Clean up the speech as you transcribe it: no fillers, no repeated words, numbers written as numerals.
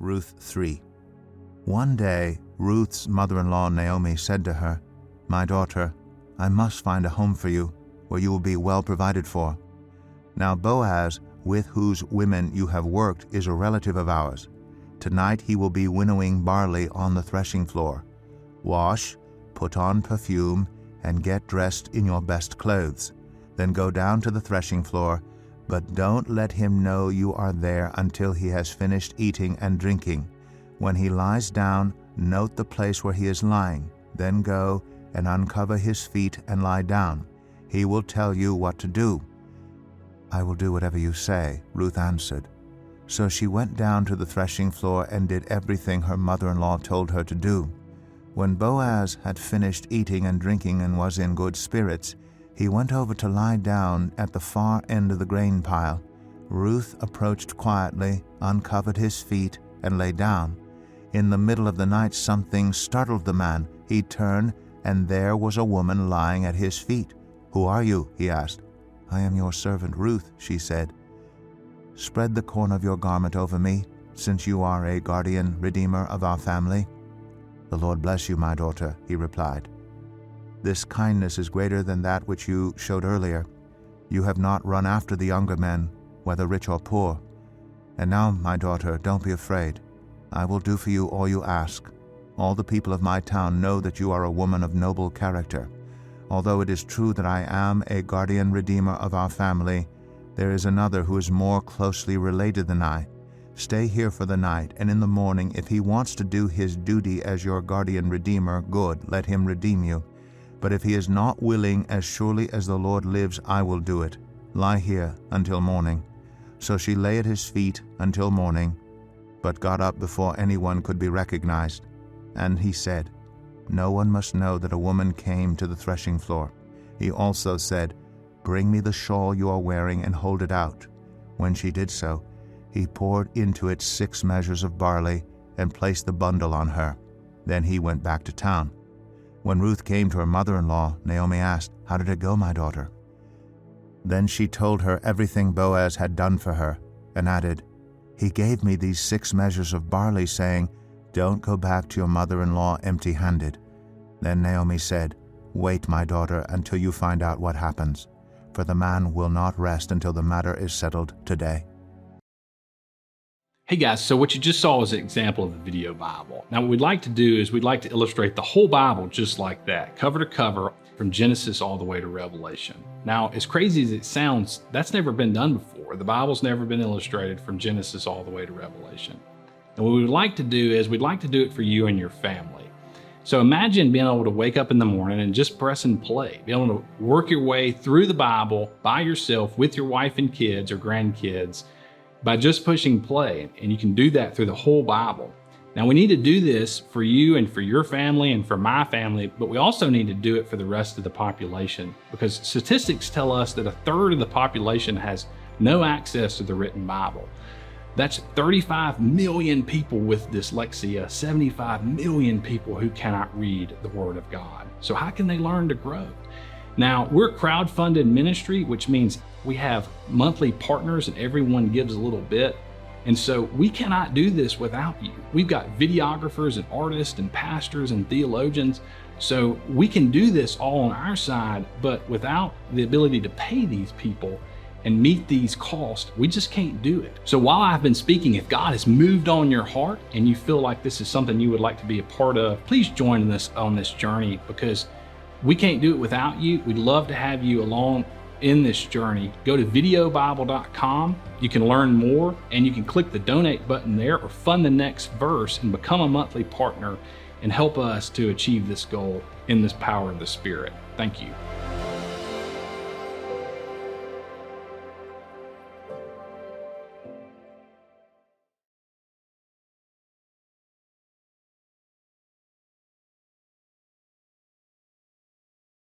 Ruth 3. One day, Ruth's mother-in-law Naomi said to her, "My daughter, I must find a home for you, where you will be well provided for. Now Boaz, with whose women you have worked, is a relative of ours. Tonight he will be winnowing barley on the threshing floor. Wash, put on perfume, and get dressed in your best clothes. Then go down to the threshing floor, but don't let him know you are there until he has finished eating and drinking. When he lies down, note the place where he is lying. Then go and uncover his feet and lie down. He will tell you what to do." "I will do whatever you say," Ruth answered. So she went down to the threshing floor and did everything her mother-in-law told her to do. When Boaz had finished eating and drinking and was in good spirits, he went over to lie down at the far end of the grain pile. Ruth approached quietly, uncovered his feet, and lay down. In the middle of the night something startled the man. He turned, and there was a woman lying at his feet. "Who are you?" he asked. "I am your servant Ruth," she said. "Spread the corner of your garment over me, since you are a guardian redeemer of our family." "The Lord bless you, my daughter," he replied. "This kindness is greater than that which you showed earlier. You have not run after the younger men, whether rich or poor. And now, my daughter, don't be afraid. I will do for you all you ask. All the people of my town know that you are a woman of noble character. Although it is true that I am a guardian redeemer of our family, there is another who is more closely related than I. Stay here for the night, and in the morning, if he wants to do his duty as your guardian redeemer, good, let him redeem you. But if he is not willing, as surely as the Lord lives, I will do it. Lie here until morning." So she lay at his feet until morning, but got up before anyone could be recognized. And he said, "No one must know that a woman came to the threshing floor." He also said, "Bring me the shawl you are wearing and hold it out." When she did so, he poured into it 6 measures of barley and placed the bundle on her. Then he went back to town. When Ruth came to her mother-in-law, Naomi asked, "How did it go, my daughter?" Then she told her everything Boaz had done for her, and added, "He gave me these 6 measures of barley, saying, 'Don't go back to your mother-in-law empty-handed.'" Then Naomi said, "Wait, my daughter, until you find out what happens, for the man will not rest until the matter is settled today." Hey guys, so what you just saw is an example of the video Bible. Now what we'd like to do is we'd like to illustrate the whole Bible just like that, cover to cover, from Genesis all the way to Revelation. Now, as crazy as it sounds, that's never been done before. The Bible's never been illustrated from Genesis all the way to Revelation. And what we would like to do is we'd like to do it for you and your family. So imagine being able to wake up in the morning and just press and play, be able to work your way through the Bible by yourself with your wife and kids or grandkids by just pushing play. And you can do that through the whole Bible. Now we need to do this for you and for your family and for my family, but we also need to do it for the rest of the population, because statistics tell us that 1/3 of the population has no access to the written Bible. That's 35 million people with dyslexia, 75 million people who cannot read the Word of God. So how can they learn to grow? Now, we're a crowd-funded ministry, which means we have monthly partners and everyone gives a little bit. And so we cannot do this without you. We've got videographers and artists and pastors and theologians. So we can do this all on our side, but without the ability to pay these people and meet these costs, we just can't do it. So while I've been speaking, if God has moved on your heart and you feel like this is something you would like to be a part of, please join us on this journey, because we can't do it without you. We'd love to have you along in this journey. Go to videobible.com. You can learn more, and you can click the donate button there or fund the next verse and become a monthly partner and help us to achieve this goal in this power of the Spirit. Thank you.